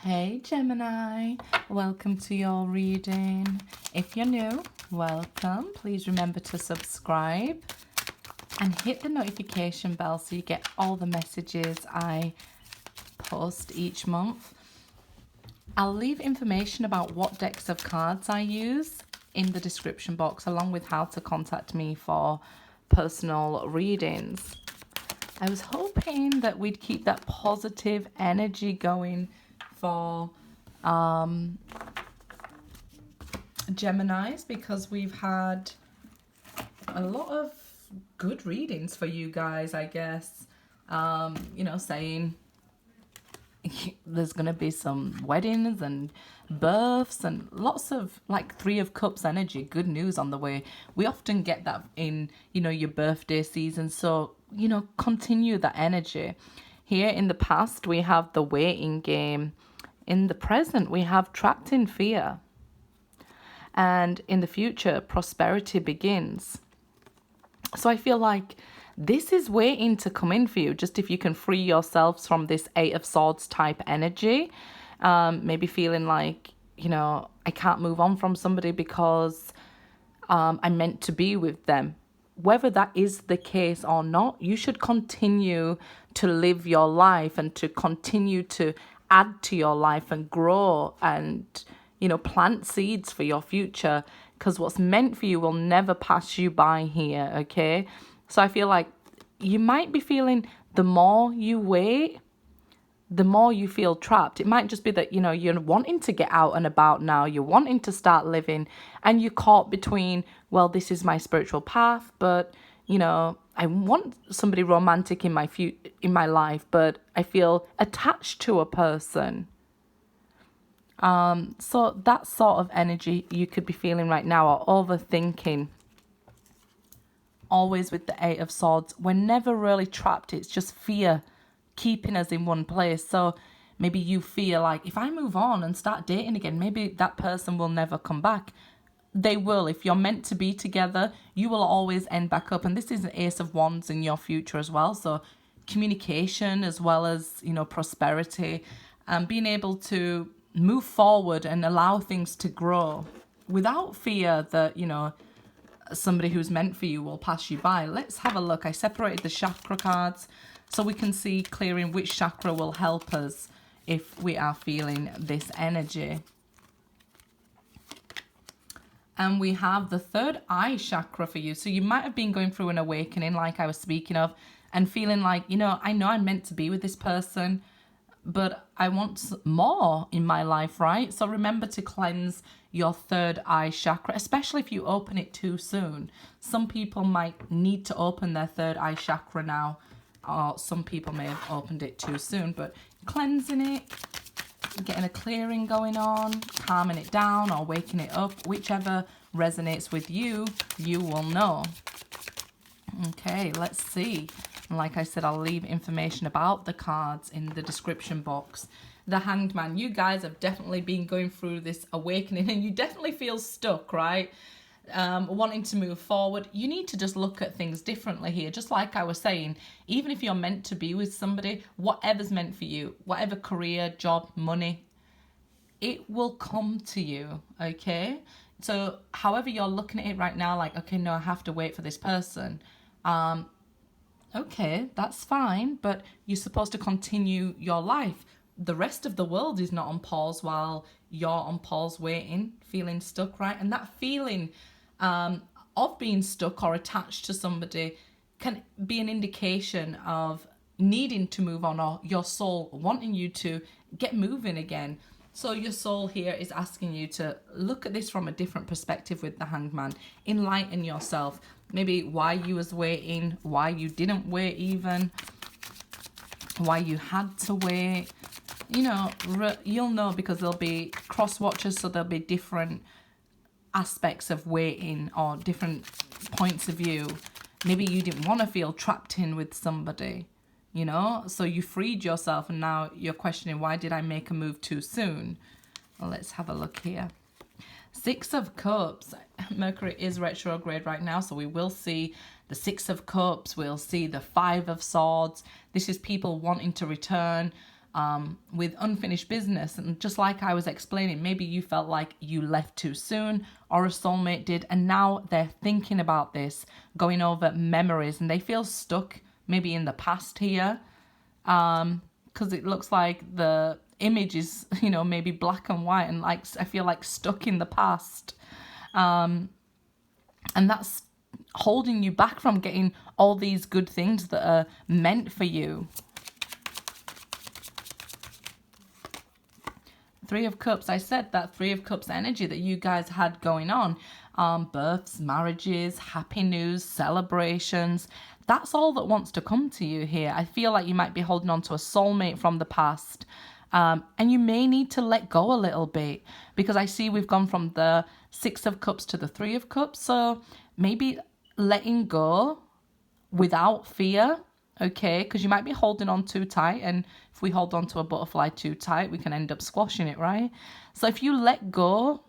Hey Gemini, welcome to your reading. If you're new, welcome. Please remember to subscribe and hit the notification bell so you get all the messages I post each month. I'll leave information about what decks of cards I use in the description box, along with how to contact me for personal readings. I was hoping that we'd keep that positive energy going for Geminis, because we've had a lot of good readings for you guys, I guess. Saying there's going to be some weddings and births and lots of like Three of Cups energy, good news on the way. We often get that in, your birthday season. So, continue that energy. Here in the past, we have the waiting game. In the present, we have trapped in fear. And in the future, prosperity begins. So I feel like this is waiting to come in for you. Just if you can free yourselves from this Eight of Swords type energy. Maybe feeling like, I can't move on from somebody because I'm meant to be with them. Whether that is the case or not, you should continue to live your life and to continue to add to your life and grow and, plant seeds for your future, because what's meant for you will never pass you by here, okay? So I feel like you might be feeling the more you wait, the more you feel trapped. It might just be that, you're wanting to get out and about now, you're wanting to start living, and you're caught between, well, this is my spiritual path, but, I want somebody romantic in my life, but I feel attached to a person. So that sort of energy you could be feeling right now, or overthinking. Always with the Eight of Swords, we're never really trapped. It's just fear keeping us in one place. So maybe you feel like, if I move on and start dating again, maybe that person will never come back. They will. If you're meant to be together, you will always end back up. And this is an Ace of Wands in your future as well. So communication as well as, prosperity, and being able to move forward and allow things to grow without fear that, somebody who's meant for you will pass you by. Let's have a look. I separated the chakra cards so we can see clearing which chakra will help us if we are feeling this energy. And we have the third eye chakra for you. So you might have been going through an awakening like I was speaking of, and feeling like, I know I'm meant to be with this person, but I want more in my life, right? So remember to cleanse your third eye chakra, especially if you open it too soon. Some people might need to open their third eye chakra now, or some people may have opened it too soon, but cleansing it, getting a clearing going on, calming it down or waking it up, whichever resonates with you, you will know. Okay, let's see. And like I said, I'll leave information about the cards in the description box. The Hanged Man, you guys have definitely been going through this awakening and you definitely feel stuck, right? Wanting to move forward. You need to just look at things differently here. Just like I was saying, even if you're meant to be with somebody, whatever's meant for you, whatever career, job, money, it will come to you, okay? So however you're looking at it right now, like, okay, no, I have to wait for this person. Okay, that's fine, but you're supposed to continue your life. The rest of the world is not on pause while you're on pause waiting, feeling stuck, right? And that feeling of being stuck or attached to somebody can be an indication of needing to move on, or your soul wanting you to get moving again. So your soul here is asking you to look at this from a different perspective with the Hanged Man. Enlighten yourself. Maybe why you was waiting, why you didn't wait even, why you had to wait. You'll know, because there'll be cross watchers, so there'll be different aspects of waiting or different points of view. Maybe you didn't want to feel trapped in with somebody, so you freed yourself and now you're questioning, why did I make a move too soon? Well, let's have a look here. Six of Cups. Mercury is retrograde right now, so we will see the Six of Cups. We'll see the Five of Swords. This is people wanting to return. with unfinished business. And just like I was explaining, maybe you felt like you left too soon, or a soulmate did, and now they're thinking about this, going over memories, and they feel stuck maybe in the past here, because it looks like the image is, you know, maybe black and white, and like I feel like stuck in the past, and that's holding you back from getting all these good things that are meant for you. Three of Cups, I said that Three of Cups energy that you guys had going on, births, marriages, happy news, celebrations, that's all that wants to come to you here. I feel like you might be holding on to a soulmate from the past, and you may need to let go a little bit, because I see we've gone from the Six of Cups to the Three of Cups, so maybe letting go without fear. Okay, because you might be holding on too tight, and if we hold on to a butterfly too tight, we can end up squashing it, right? So if you let go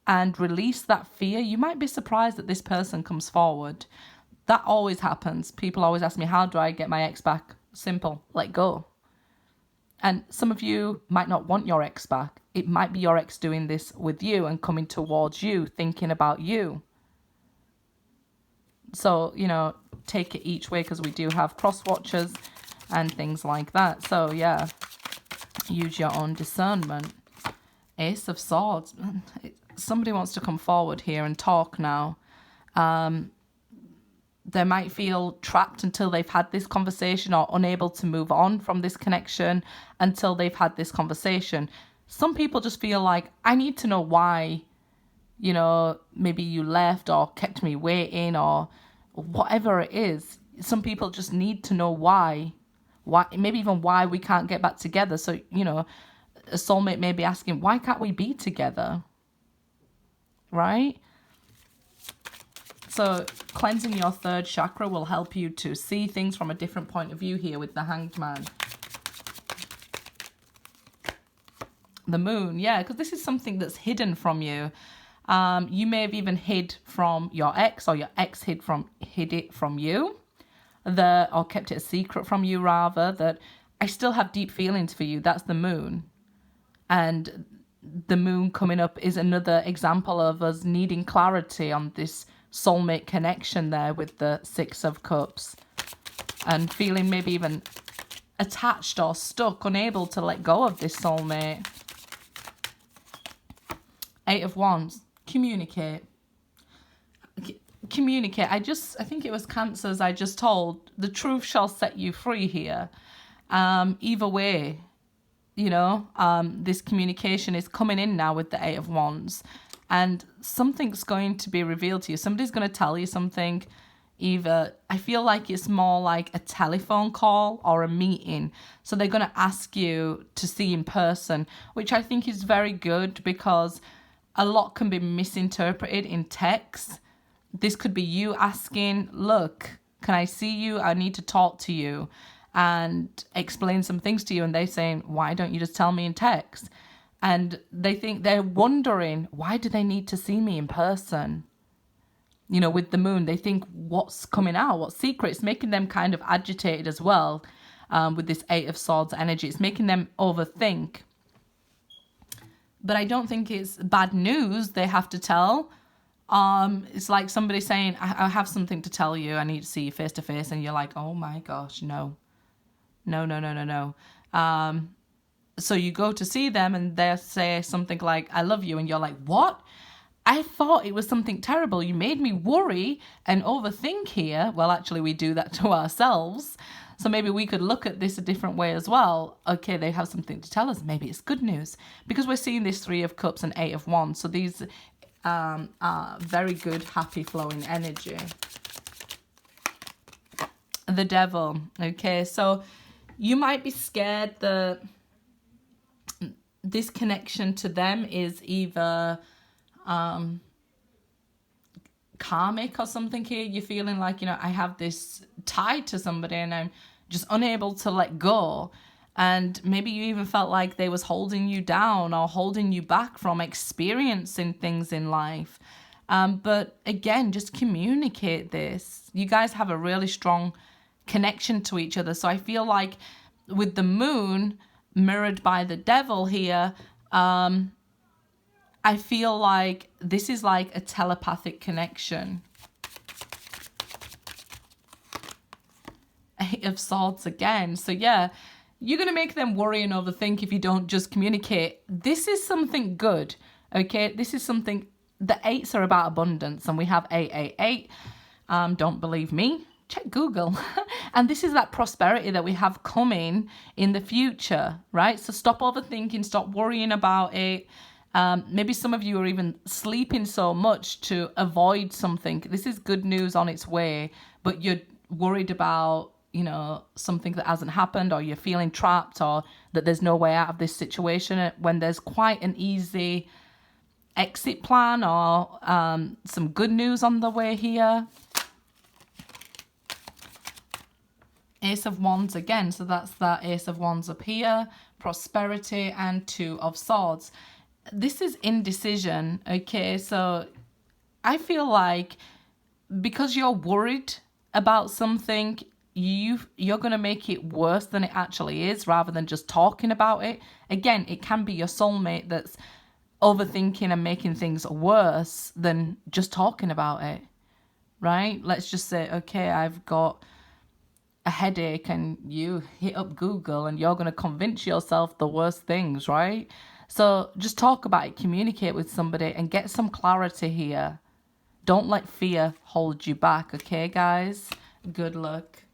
and release that fear, you might be surprised that this person comes forward. That always happens. People always ask me, how do I get my ex back? Simple, let go. And some of you might not want your ex back. It might be your ex doing this with you and coming towards you, thinking about you. So, you know, take it each way, because we do have cross watchers and things like that. So, yeah, use your own discernment. Ace of Swords. Somebody wants to come forward here and talk now. They might feel trapped until they've had this conversation, or unable to move on from this connection until they've had this conversation. Some people just feel like, I need to know why, you know, maybe you left or kept me waiting or whatever it is. Some people just need to know why, maybe even why we can't get back together. So, you know, a soulmate may be asking, why can't we be together? Right? So cleansing your third chakra will help you to see things from a different point of view here with the Hanged Man. The Moon, yeah, because this is something that's hidden from you. You may have even hid from your ex, or your ex hid it from you, or kept it a secret from you, rather, that I still have deep feelings for you. That's the Moon. And the Moon coming up is another example of us needing clarity on this soulmate connection there with the Six of Cups, and feeling maybe even attached or stuck, unable to let go of this soulmate. Eight of Wands. Communicate. Communicate. I think it was Cancers I just told. The truth shall set you free here. Either way, you know, this communication is coming in now with the Eight of Wands. And something's going to be revealed to you. Somebody's going to tell you something. Either, I feel like it's more like a telephone call or a meeting. So they're going to ask you to see in person, which I think is very good, because a lot can be misinterpreted in text. This could be you asking, look, can I see you? I need to talk to you and explain some things to you. And they're saying, why don't you just tell me in text? And they're wondering, why do they need to see me in person? You know, with the Moon, they think, what's coming out? What secret? It's making them kind of agitated as well, with this Eight of Swords energy. It's making them overthink. But I don't think it's bad news they have to tell. It's like somebody saying, I have something to tell you. I need to see you face to face. And you're like, oh my gosh, no. No. So you go to see them and they say something like, I love you. And you're like, what? I thought it was something terrible. You made me worry and overthink here. Well, actually, we do that to ourselves. So maybe we could look at this a different way as well. Okay, they have something to tell us. Maybe it's good news, because we're seeing this Three of Cups and Eight of Wands. So these are very good, happy flowing energy. The Devil. Okay, so you might be scared that this connection to them is either karmic or something here. You're feeling like, you know, I have this tie to somebody and I'm just unable to let go. And maybe you even felt like they was holding you down or holding you back from experiencing things in life. But again, just communicate this. You guys have a really strong connection to each other. So I feel like with the Moon, mirrored by the devil here, I feel like this is like a telepathic connection. Eight of Swords again. So yeah, you're going to make them worry and overthink if you don't just communicate. This is something good, okay? This is something, the eights are about abundance, and we have 888. Don't believe me? Check Google. And this is that prosperity that we have coming in the future, right? So stop overthinking, stop worrying about it. Maybe some of you are even sleeping so much to avoid something. This is good news on its way, but you're worried about, you know, something that hasn't happened, or you're feeling trapped, or that there's no way out of this situation, when there's quite an easy exit plan, or some good news on the way here. Ace of Wands again, so that's that Ace of Wands up here, prosperity, and Two of Swords. This is indecision, okay? So I feel like because you're worried about something, you're going to make it worse than it actually is, rather than just talking about it. Again, it can be your soulmate that's overthinking and making things worse than just talking about it, right? Let's just say, okay, I've got a headache, and you hit up Google and you're going to convince yourself the worst things, right? So just talk about it, communicate with somebody, and get some clarity here. Don't let fear hold you back, okay, guys? Good luck.